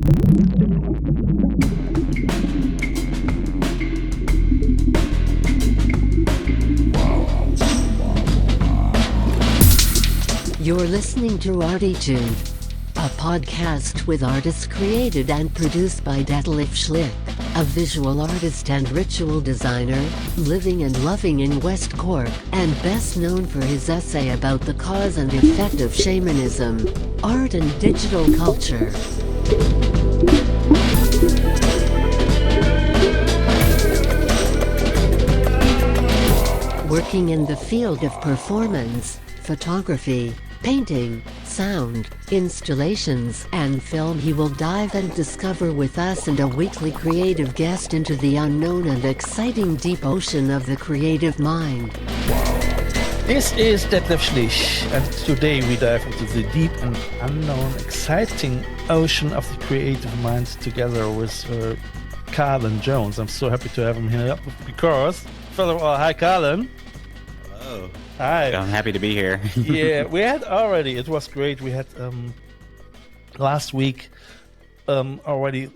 You're listening to ArTEEtude, a podcast with artists created and produced by Detlef Schlich, a visual artist and ritual designer, living and loving in West Cork, and best known for his essay about the cause and effect of shamanism, art and digital culture. Working in the field of performance, photography, painting, sound, installations, and film, he will dive and discover with us and a weekly creative guest into the unknown and exciting deep ocean of the creative mind. This is Detlef Schlich, and today we dive into the deep and unknown, exciting ocean of the creative mind together with Karlan Jones. I'm so happy to have him here because, first of all, hi Karlan. Hello. Hi. I'm happy to be here. Yeah, we had already, it was great. We had last week already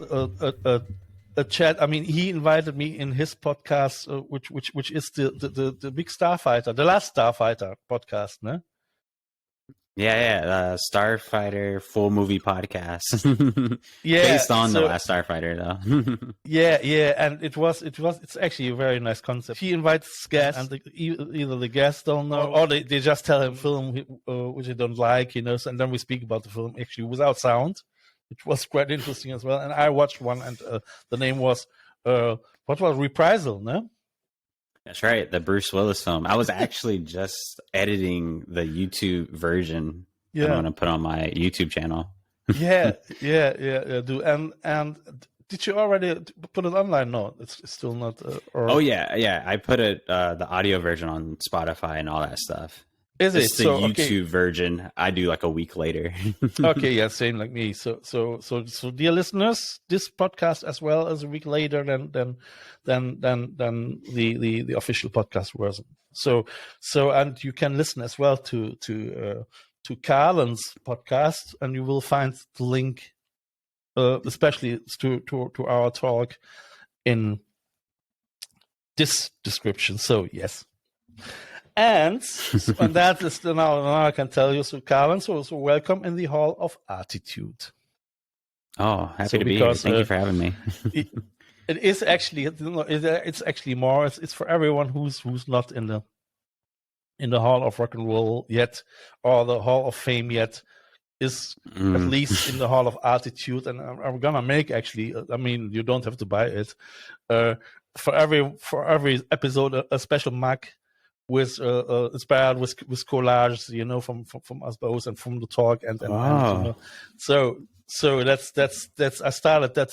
a chat. I mean, he invited me in his podcast, which is the big Starfighter, the last Starfighter podcast, no? Yeah, Starfighter full movie podcast. Yeah, based on the last Starfighter, though. yeah, and it's actually a very nice concept. He invites guests, and either the guests don't know, or they just tell him film which they don't like, you know. And then we speak about the film actually without sound, which was quite interesting as well. And I watched one, and the name was what was Reprisal, no? That's right, the Bruce Willis film. I was actually just editing the YouTube version. Yeah. I'm going to put on my YouTube channel. yeah, do. And did you already put it online? No, it's still not. Oh yeah. I put it the audio version on Spotify and all that stuff. Is it? It's the YouTube version. I do like a week later. Okay, yeah, same like me. So, dear listeners, this podcast as well as a week later than the official podcast version. So, and you can listen as well to Karlan's podcast, and you will find the link, especially to our talk, in this description. So, yes. And that is now I can tell you. So, Karlan, so welcome in the Hall of ArTEEtude. Oh, happy to be here. Thank you for having me. It is actually, it's actually more. It's for everyone who's not in the Hall of Rock and Roll yet, or the Hall of Fame yet. Is at least in the Hall of ArTEEtude, and I'm gonna make actually. I mean, you don't have to buy it. For every episode, a special mug. With inspired with collages, you know, from us both and from the talk and you know. So that's I started that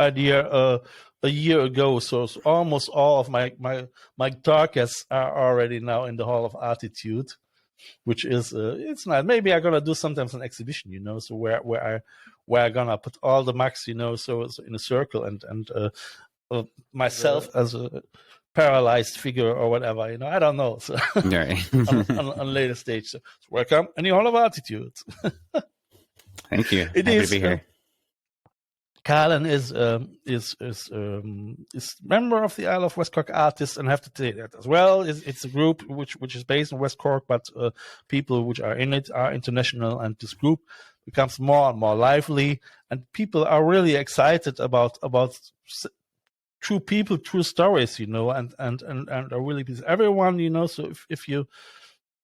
idea a year ago. So almost all of my targets are already now in the Hall of ArTEEtude, which is it's nice. Maybe I'm gonna do sometimes an exhibition, you know, so where I'm gonna put all the mugs, you know, so in a circle and myself as a paralyzed figure or whatever, you know, I don't know. So right. on later stage. So welcome in the Hall of ArTEEtude. Thank you. It Happy is, to be here. Karlan is member of the Isle of West Cork Artists, and I have to say that as well. It's a group which is based in West Cork, but people which are in it are international, and this group becomes more and more lively, and people are really excited about true people, true stories, you know, and are really pleased. Everyone, you know, so if you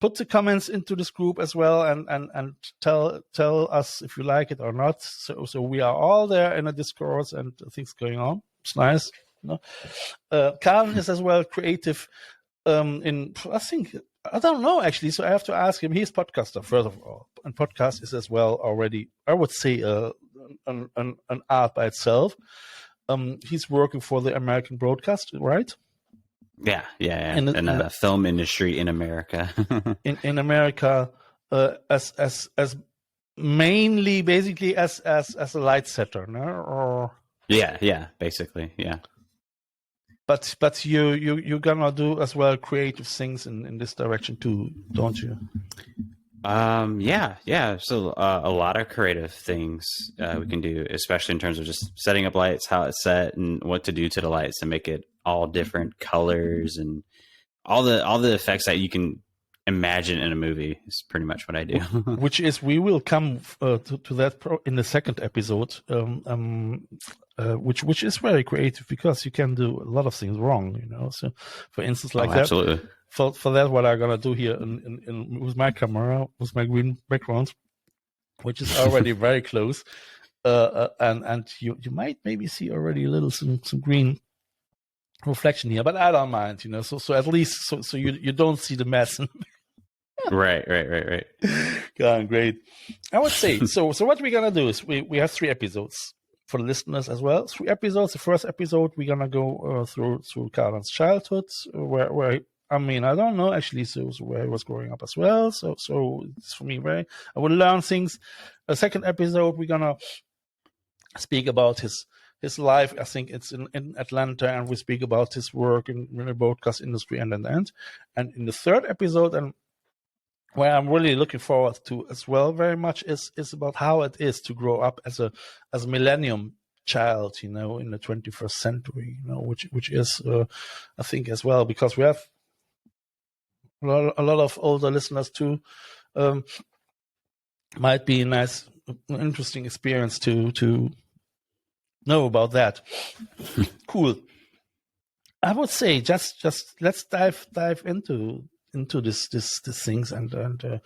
put the comments into this group as well and tell us if you like it or not. So we are all there in a discourse and things going on. It's nice. You know? Karlan is as well creative in, I think, I don't know actually, so I have to ask him. He's podcaster, first of all, and podcast is as well already, I would say, an art by itself. He's working for the American broadcast, right? Yeah. In the film industry in America. in America, as mainly basically as a light setter, no? Or yeah, basically, yeah. But you're gonna do as well creative things in this direction too, don't you? Yeah. So a lot of creative things we can do, especially in terms of just setting up lights, how it's set, and what to do to the lights to make it all different colors and all the effects that you can imagine in a movie is pretty much what I do. Which is, we will come to that in the second episode, which is very creative because you can do a lot of things wrong, you know. So, for instance, like that. Absolutely. For that, what I'm gonna do here with my camera, with my green background, which is already very close, and you might maybe see already a little some green reflection here, but I don't mind, you know. So at least so you don't see the mess. Right. Yeah, great. I would say so. What we're gonna do is we have 3 episodes for the listeners as well. 3 episodes. The first episode we're gonna go through Karlan's childhood, where I mean, I don't know actually, so where he was growing up as well. So it's for me I will learn things. The second episode we're gonna speak about his life. I think it's in Atlanta, and we speak about his work in the broadcast industry and in the third episode, and where I'm really looking forward to as well very much is about how it is to grow up as a millennium child, you know, in the 21st century, you know, which is I think as well, because we have a lot of older listeners too. Might be a nice, interesting experience to know about that. Cool. I would say just let's dive into this things and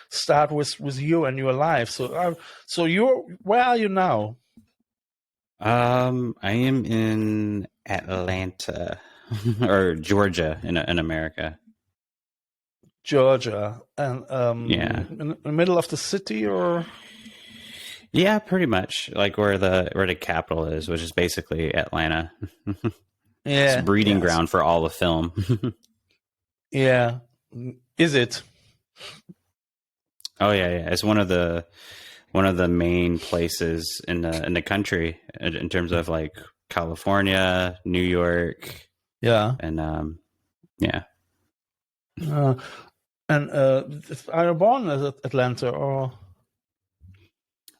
start with you and your life. So where are you now? I am in Atlanta or Georgia in America. Georgia, and in the middle of the city, or? Yeah, pretty much like where the capital is, which is basically Atlanta. Yeah, it's a breeding ground for all the film. Yeah, is it? Oh yeah. It's one of the main places in the country in terms of like California, New York. Yeah, and yeah. And are you born in Atlanta or?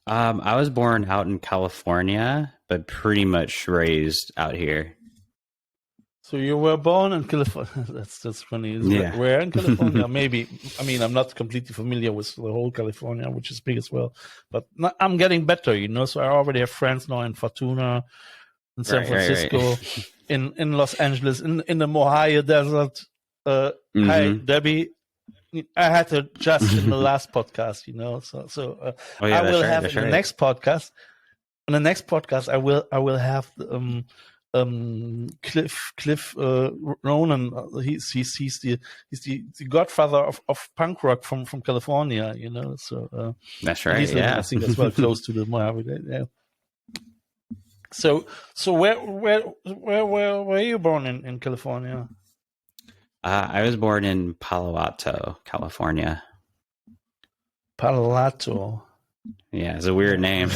I was born out in California, but pretty much raised out here. So you were born in California. That's funny. Yeah. Where in California? Maybe. I mean, I'm not completely familiar with the whole California, which is big as well. But I'm getting better, you know. So I already have friends now in Fortuna, in San Francisco, right. in Los Angeles, in the Mojave Desert. Hi, Debbie. I had to just in the last podcast, you know. So I will have in the next podcast. In the next podcast, I will have Cliff Ronan. He's the godfather of punk rock from California, you know. So that's right. Yeah, I think as well close to the Mojave. Yeah. So where were you born in California? I was born in Palo Alto, California. Palo Alto. Yeah, it's a weird name.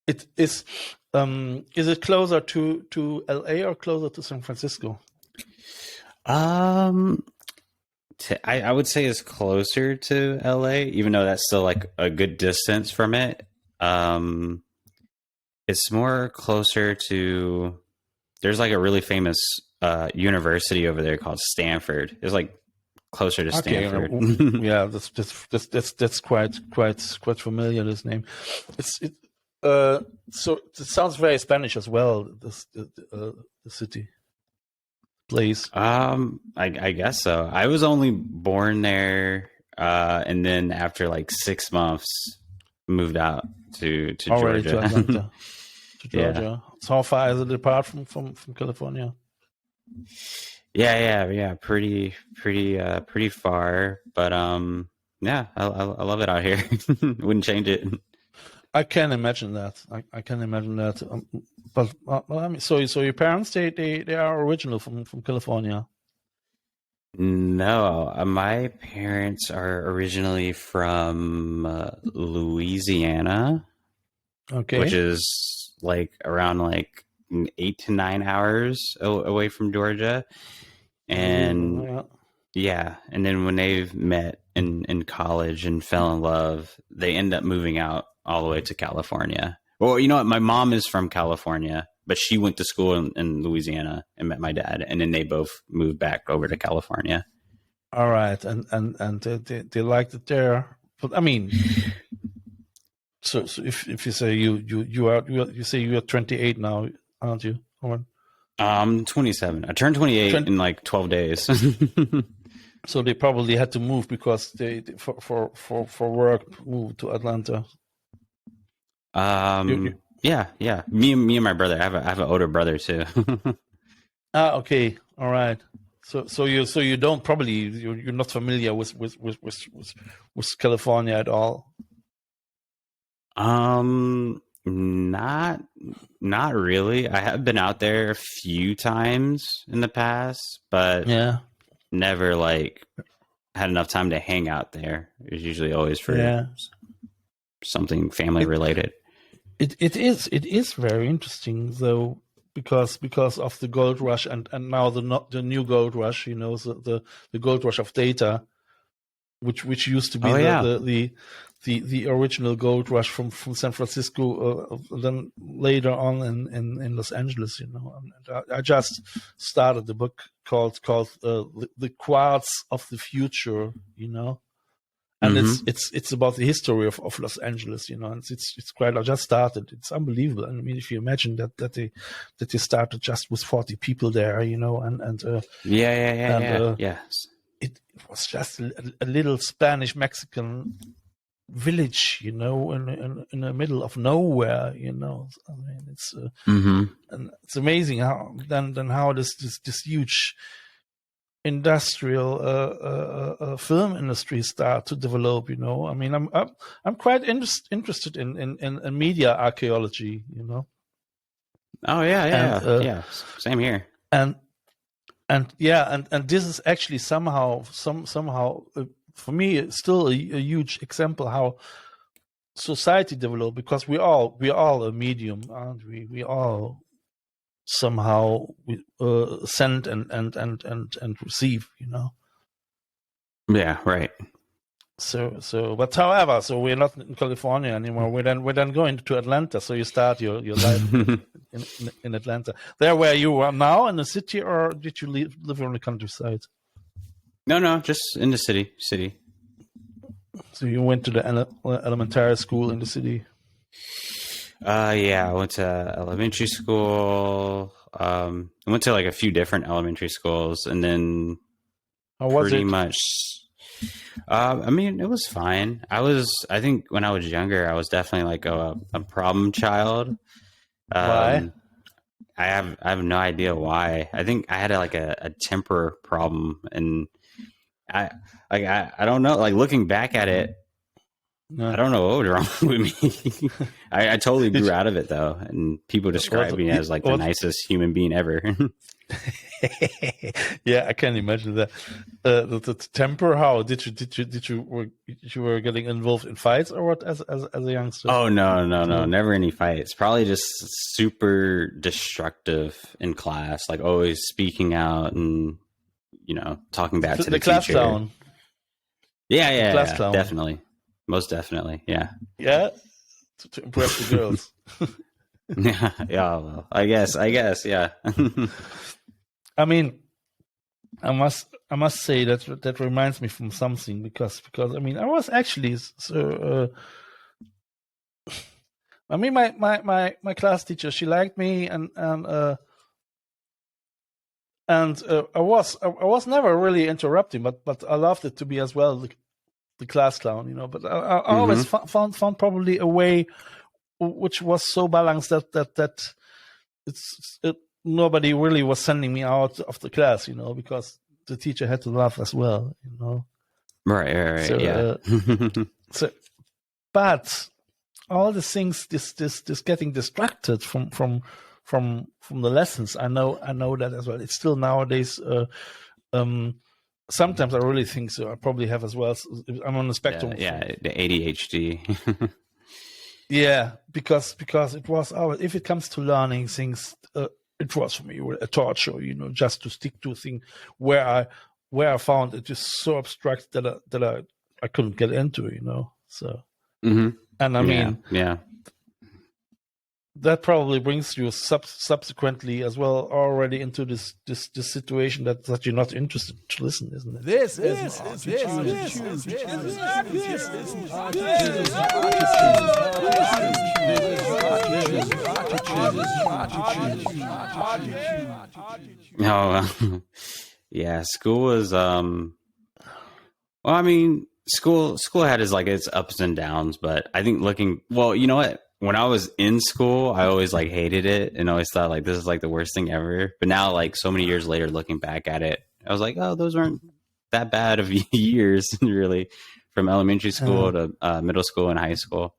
It is. Is it closer to LA or closer to San Francisco? I would say it's closer to LA, even though that's still like a good distance from it. It's more closer to. There's like a really famous university over there called Stanford. It's like closer to Stanford. Yeah, that's quite familiar. This name. So it sounds very Spanish as well. The city, place. I guess so. I was only born there, and then after like 6 months, moved out to Already Georgia. To Atlanta, to Georgia. Yeah. So how far is it apart from California? Yeah. Pretty far, but yeah, I love it out here. Wouldn't change it. I can imagine that. I can imagine that. But I mean, so your parents they are original from California. No, my parents are originally from Louisiana. Okay, which is like around like 8 to 9 hours away from Georgia, and yeah. and then when they've met in college and fell in love, they end up moving out all the way to California. Well, you know what? My mom is from California, but she went to school in Louisiana and met my dad, and then they both moved back over to California. All right, and they liked it there. But I mean, so if you say you say you are 28 now, aren't you, Owen? I'm 27. I turned 28 in like 12 days. So they probably had to move because they for work moved to Atlanta. Yeah. Me and my brother. I have an older brother too. Okay, all right. So you don't probably you're not familiar with California at all. Not really. I have been out there a few times in the past, but Yeah. never like had enough time to hang out there. It was usually always for something family related. It is very interesting though, because of the gold rush and now the new gold rush, you know, the gold rush of data, which used to be the original gold rush from San Francisco, then later on in Los Angeles, you know. And I just started the book called The Quartz of the Future, you know. And it's about the history of Los Angeles, you know, and it's quite. I just started. It's unbelievable. I mean, if you imagine that they started just with 40 people there, you know, and it was just a little Spanish Mexican village, you know, in the middle of nowhere, you know. I mean, it's and it's amazing how how this huge industrial film industry start to develop, you know. I mean, I'm quite interested in media archaeology, you know. Oh yeah, same here. And this is actually somehow for me it's still a huge example how society developed, because we all a medium, aren't we? We all somehow send and receive, you know. Yeah, right. So but however, so we're not in California anymore. We're then going to Atlanta. So you start your life in Atlanta. There where you are now, in the city, or did you live on the countryside? No, just in the city. So you went to the elementary school in the city. Yeah, I went to elementary school. I went to like a few different elementary schools, and then How was pretty it? much. I mean, it was fine. I think when I was younger, I was definitely like a problem child. Why? I have no idea why. I think I had a temper problem, and I don't know. Like looking back at it, I don't know what was wrong with me. I totally grew out of it though, and people describe me as like the nicest human being ever. Yeah, I can imagine that. The temper. How did you were getting involved in fights or what as a youngster? Oh no, never any fights. Probably just super destructive in class, like always speaking out and talking back to the class teacher. Clown. Yeah, class clown. Definitely, most definitely, yeah. Yeah, to impress the girls. Yeah. Well, I guess, yeah. I mean, I must say that reminds me from something because I mean I was actually so. I mean my class teacher, she liked me and I was never really interrupting, but I loved it to be as well the class clown, you know. But I always found probably a way which was so balanced that nobody really was sending me out of the class, you know, because the teacher had to laugh as well, you know. Right. So, Yeah. But all the things, this getting distracted from the lessons. I know that as well. It's still nowadays. Sometimes I really think so. I probably have as well. I'm on the spectrum. Yeah, the ADHD. Yeah, because it was if it comes to learning things, it was for me a torture, you know, just to stick to a thing where I found it is so abstract that I I couldn't get into, So, Mm-hmm. and I mean, yeah. that probably brings you subsequently as well already into this situation that you're not interested to listen, isn't it? This is No, yeah. School was well, I mean, school had its ups and downs, but I think you know what? When I was in school, I always hated it and always thought this is the worst thing ever. But now, so many years later, looking back at it, I was like, oh, those weren't that bad of years, really, from elementary school to middle school and high school.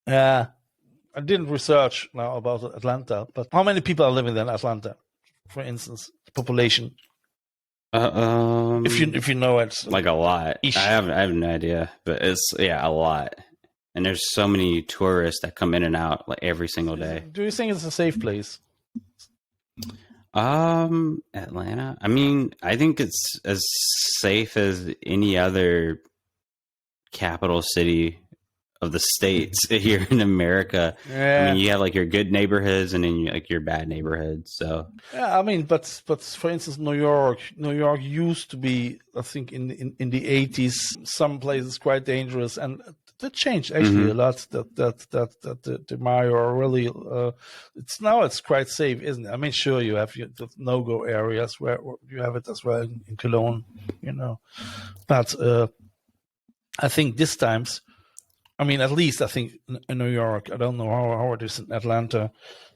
Yeah, I didn't research now about Atlanta, but how many people are living in Atlanta, for instance, population? If you know it, a lot. I have no idea, but it's a lot. And there's so many tourists that come in and out every single day. Do you think it's a safe place? Atlanta. I mean, I think it's as safe as any other capital city of the states here in America. Yeah. I mean, you have your good neighborhoods and then your bad neighborhoods. So yeah, I mean, but for instance, New York used to be, I think, in the 80s, some places quite dangerous, and that changed actually a lot. That the mayor really, it's quite safe, isn't it? I mean, sure, you have the no-go areas where you have it as well in Cologne, but I think this times, I mean, at least I think in New York, I don't know how it is in Atlanta.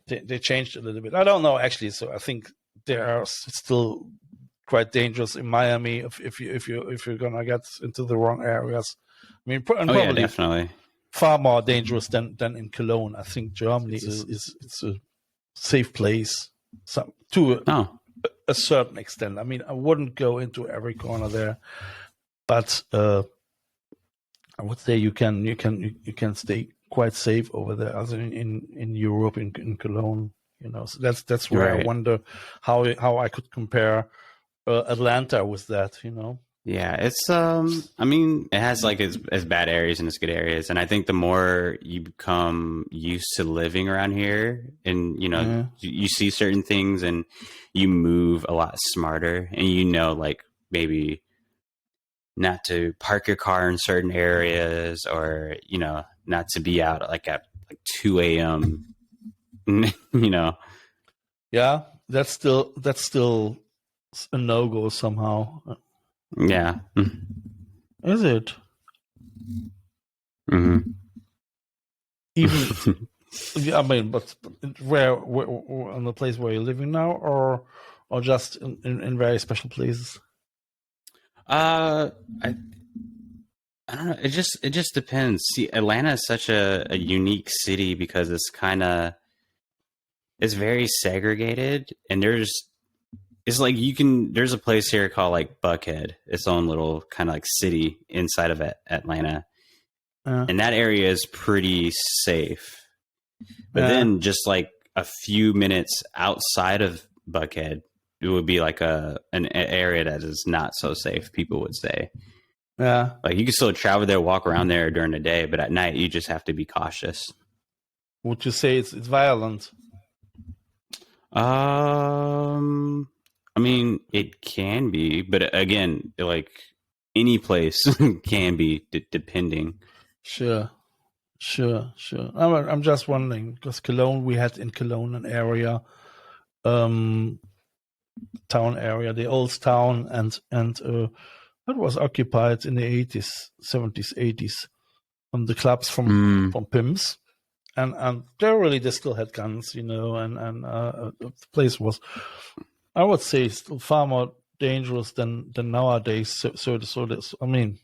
They changed a little bit. I don't know actually. So I think they are still quite dangerous in Miami if you're gonna get into the wrong areas. I mean, probably definitely far more dangerous than in Cologne. I think Germany is a safe place to a certain extent. I mean, I wouldn't go into every corner there, but I would say you can stay quite safe over there, as in Europe, in Cologne. So that's where I wonder how I could compare Atlanta with that. Yeah, it's I mean, it has its bad areas and its good areas, and I think the more you become used to living around here, and you see certain things, and you move a lot smarter, and maybe not to park your car in certain areas, or not to be out at 2 a.m. Yeah, that's still a no-go somehow. Yeah. Is it? Mm-hmm. Even, I mean, but where on the place where you're living now, or just in very special places? I don't know. It just depends. See, Atlanta is such a unique city because it's very segregated, and there's a place here called Buckhead, its own little kind of city inside of Atlanta. And that area is pretty safe. But then just a few minutes outside of Buckhead, it would be an area that is not so safe, people would say. Yeah. You can still travel there, walk around there during the day, but at night you just have to be cautious. Would you say it's violent? I mean, it can be, but again, any place can be depending. Sure. I'm just wondering, because Cologne, we had in Cologne an area, town area, the old town, and that was occupied in the 80s, 70s, 80s, the clubs from pimps, and they still had guns, and the place was, I would say, still far more dangerous than nowadays. So this, I mean,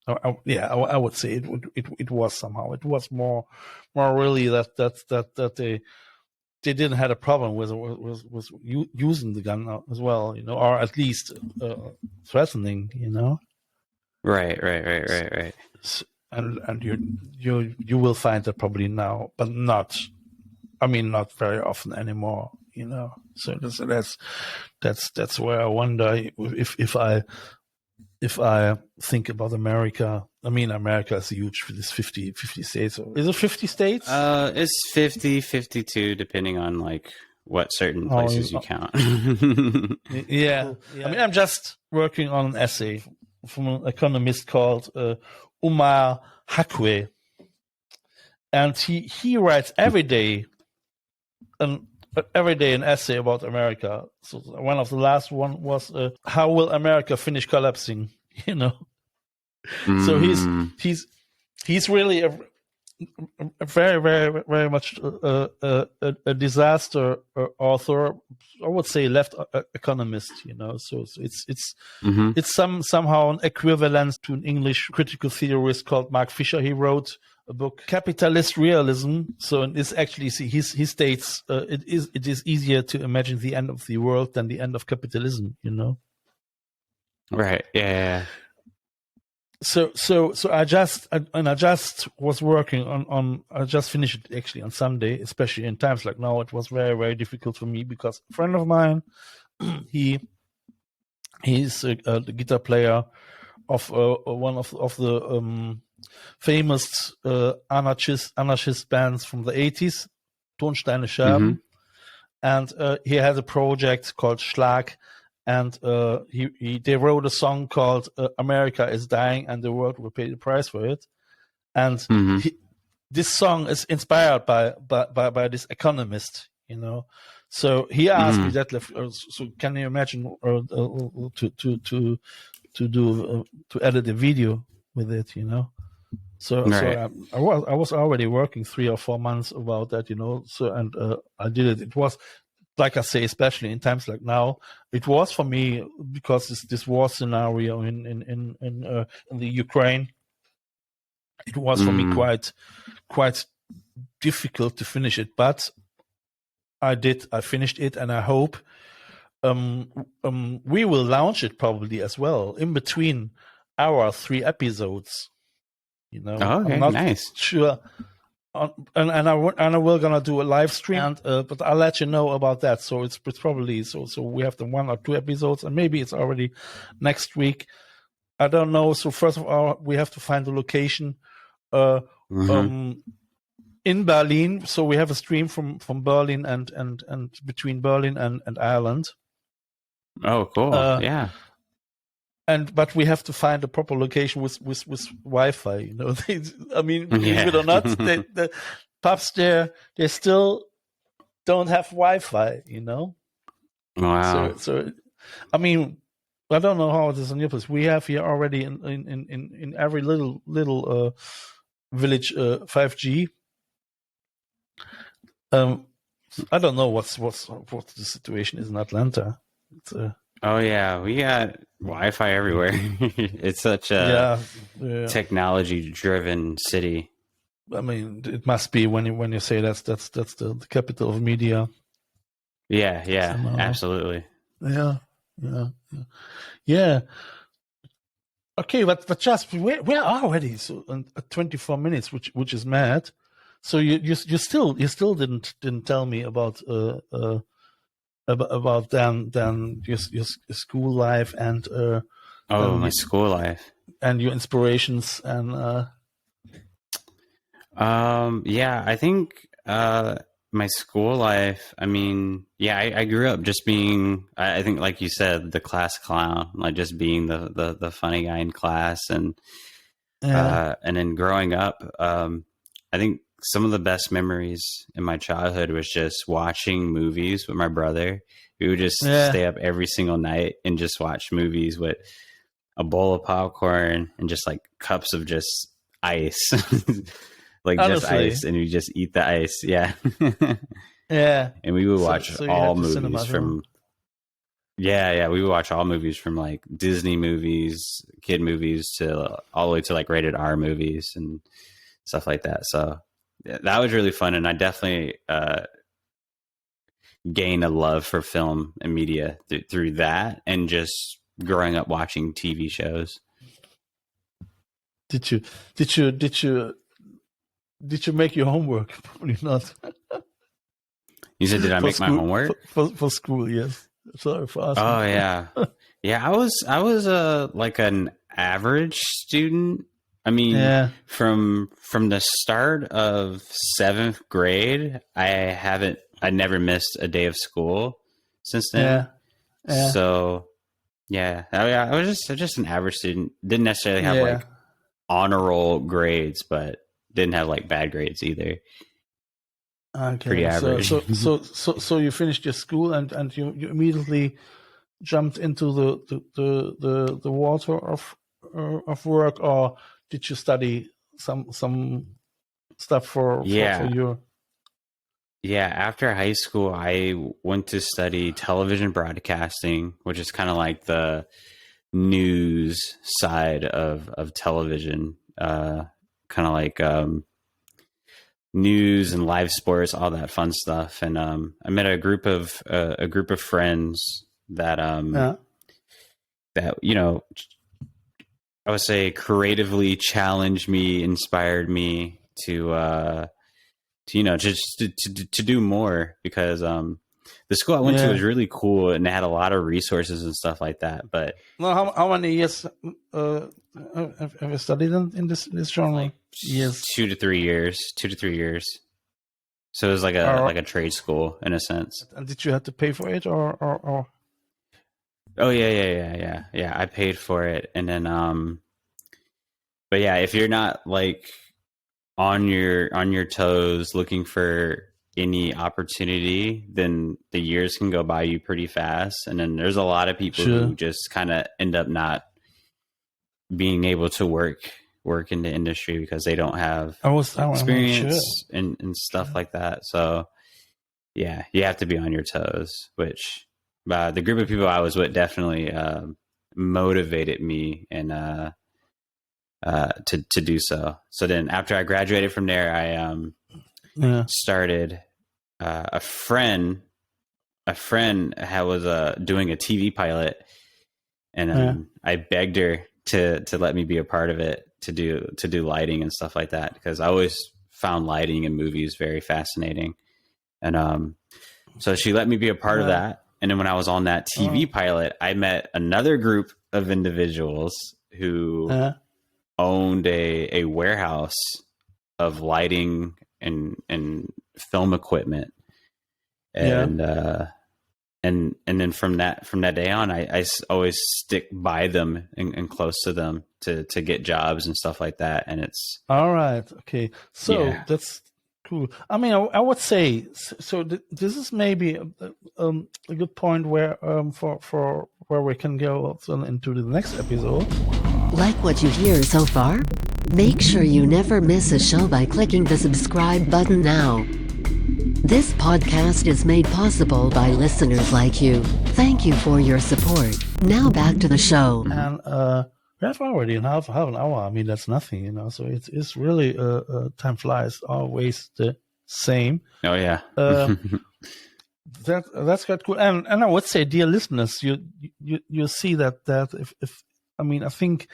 I would say it was somehow. It was more really that they didn't have a problem with using the gun as well, or at least threatening, Right. And you will find that probably now, but not very often anymore, So that's where I wonder if if I think about America, I mean, America is huge for this 50 states. Is it 50 states? It's 50, 52, depending on like what certain Oh, places you count. yeah. I mean, I'm just working on an essay from an economist called Umar Hakway. And he writes every day an essay about America. So one of the last one was how will America finish collapsing? You know. So he's really a very very very much a disaster author. I would say left economist. You know. So it's somehow an equivalent to an English critical theorist called Mark Fisher. He wrote a book, Capitalist Realism. So it's actually, he states it is easier to imagine the end of the world than the end of capitalism, you know? Right. Yeah. So I just was working on I just finished it actually on Sunday, especially in times like now. It was very, very difficult for me because a friend of mine, he's the guitar player of one of the famous anarchist bands from the 80s, Tonsteine Scherben. And he had a project called Schlag, and they wrote a song called America is Dying and the World Will Pay the Price for It. And this song is inspired by this economist, you know. So he asked me, Detlef, so can you imagine to edit a video with it, you know? So I was already working 3 or 4 months about that, you know. So I did it. It was, like I say, especially in times like now, it was for me because this war scenario in the Ukraine. It was for me quite difficult to finish it, but I finished it, and I hope we will launch it probably as well in between our 3 episodes. You know, okay, I'm not nice. Sure, and I will gonna do a live stream, but I'll let you know about that. So it's probably so we have the 1 or 2 episodes, and maybe it's already next week. I don't know. So first of all, we have to find the location in Berlin. So we have a stream from Berlin and between Berlin and Ireland. Oh, cool! Yeah. But we have to find a proper location with Wi-Fi. You know, I mean, believe it or not, the pubs there, they still don't have Wi-Fi. You know. Wow. So I mean, I don't know how it is in your place. We have here already in every little village 5G. I don't know what the situation is in Atlanta. Oh yeah, we got Wi-Fi everywhere. It's such a technology-driven city. I mean, it must be when you say that's the capital of media. Yeah, somehow. Absolutely. Yeah. Okay, but just we're already at 24 minutes, which is mad. So you still didn't tell me about then your school life and my school life and your inspirations and I think my school life, I mean, I grew up just being, I think like you said, the class clown, like just being the funny guy in class, and then growing up, I think some of the best memories in my childhood was just watching movies with my brother. We would just stay up every single night and just watch movies with a bowl of popcorn and just like cups of just ice, like honestly, just ice, and we just eat the ice. Yeah. And we would watch all movies from, we would watch all movies from like Disney movies, kid movies, to all the way to like rated R movies and stuff like that. So that was really fun, and I definitely gained a love for film and media through that, and just growing up watching TV shows. Did you make your homework? Probably not. You said, did I make my homework for school? Yes. Sorry for asking. Oh Yeah, I was like an average student. I mean, Yeah. from the start of 7th grade, I never missed a day of school since then. Yeah. Yeah. So yeah, I was just an average student. Didn't necessarily have Yeah. like honor roll grades, but didn't have like bad grades either. Pretty Okay. average. So you finished your school and you immediately jumped into the water of work, or did you study some stuff for Yeah. your? Yeah, after high school, I went to study television broadcasting, which is kind of like the news side of television, kind of like news and live sports, all that fun stuff. And I met a group of friends that Yeah. that I would say creatively challenged me, inspired me to just to do more, because the school I went to was really cool and they had a lot of resources and stuff like that. But Well, how many years have you studied in this genre? like Years. 2 to 3 years, 2 to 3 years. So it was like a trade school in a sense. And did you have to pay for it, or? Oh yeah. I paid for it, and then but yeah, if you're not like on your toes looking for any opportunity, then the years can go by you pretty fast. And then there's a lot of people who just kind of end up not being able to work in the industry because they don't have experience and stuff like that. So yeah, you have to be on your toes, which the group of people I was with definitely motivated me and to do so. So then after I graduated from there, I started a friend was doing a TV pilot, and I begged her to let me be a part of it, to do lighting and stuff like that, because I always found lighting in movies very fascinating. And so she let me be a part of that. And then when I was on that TV pilot, I met another group of individuals who owned a warehouse of lighting and film equipment. And and then from that day on, I always stick by them and close to them to get jobs and stuff like that. And it's all right. Okay, so that's cool. I mean, I would say so. This is maybe a good point where for where we can go into the next episode. Like what you hear so far? Make sure you never miss a show by clicking the subscribe button now. This podcast is made possible by listeners like you. Thank you for your support. Now back to the show. And we have already half an hour. I mean, that's nothing, So it's really time flies, always the same. Oh yeah. That's quite cool. And I would say, dear listeners, you see that if I mean, I think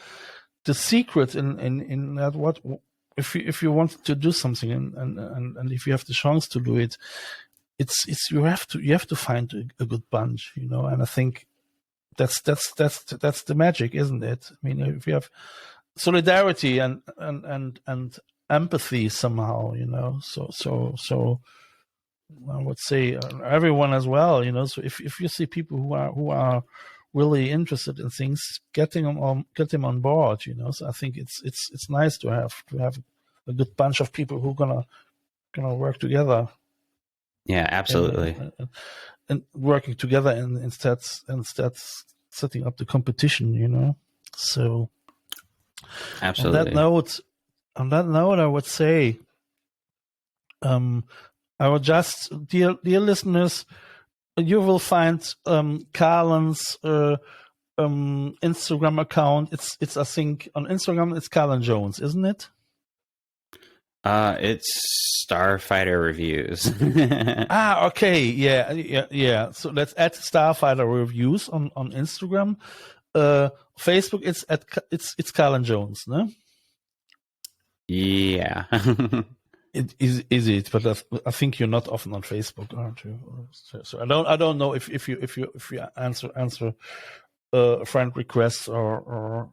the secret in that, what if you want to do something and if you have the chance to do it, it's you have to find a good bunch, And I think that's the magic, isn't it? I mean, if you have solidarity and empathy somehow, So I would say everyone as well, So if you see people who are really interested in things, get them on board, So I think it's nice to have a good bunch of people who are gonna work together. Yeah, absolutely. And working together and instead setting up the competition, So absolutely. On that note, I would say, I would just, dear listeners, you will find Karlan's Instagram account. It's I think on Instagram it's Karlan Jones, isn't it? It's Starfighter Reviews. Okay, yeah. So let's add Starfighter Reviews on Instagram. Facebook, it's Karlan Jones, no? Yeah. It is it, but I think you're not often on Facebook, aren't you? So I don't know if you answer friend requests or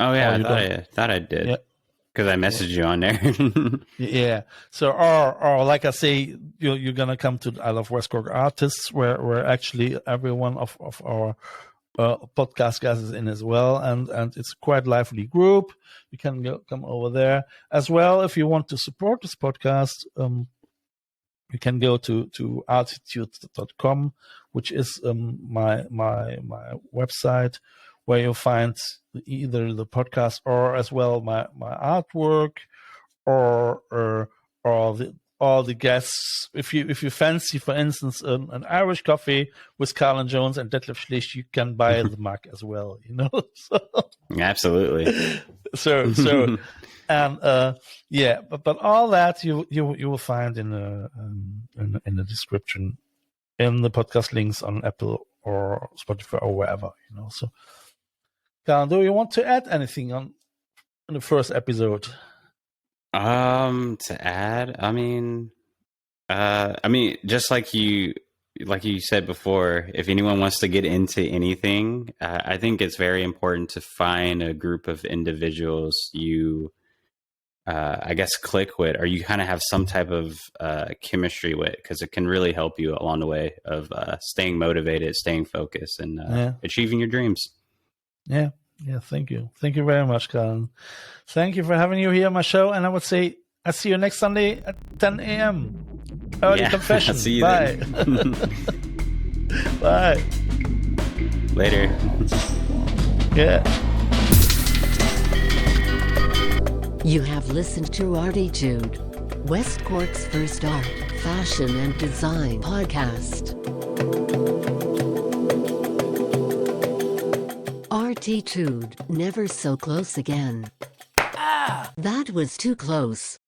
Oh yeah, you I thought I did yeah. because I messaged you on there. Yeah. So, or like I say, you're gonna come to I Love West Cork Artists, where actually every one of our podcast guys is in as well, and it's quite lively group. You can come over there as well if you want to support this podcast. You can go to ArTEEtude.com, which is my website, where you'll find either the podcast or as well my artwork or all the guests. If you fancy, for instance, an Irish coffee with Karlan Jones&Detlef Schlich, you can buy the mug as well. So, Absolutely. so and yeah, but all that you will find in the description, in the podcast links on Apple or Spotify or wherever. So, Karlan, do you want to add anything on in the first episode? To add, I mean, just like you said before, if anyone wants to get into anything, I think it's very important to find a group of individuals you, I guess, click with, or you kind of have some type of chemistry with, because it can really help you along the way of staying motivated, staying focused, and achieving your dreams. Yeah. Thank you very much, Karlan. Thank you for having you here on my show, and I would say I'll see you next Sunday at 10 a.m. Early confession. I'll see you Bye. then. Bye. Later. Yeah. You have listened to ArTEEtude, West Cork's first art, fashion, and design podcast. ArTEEtude, never so close again. That was too close.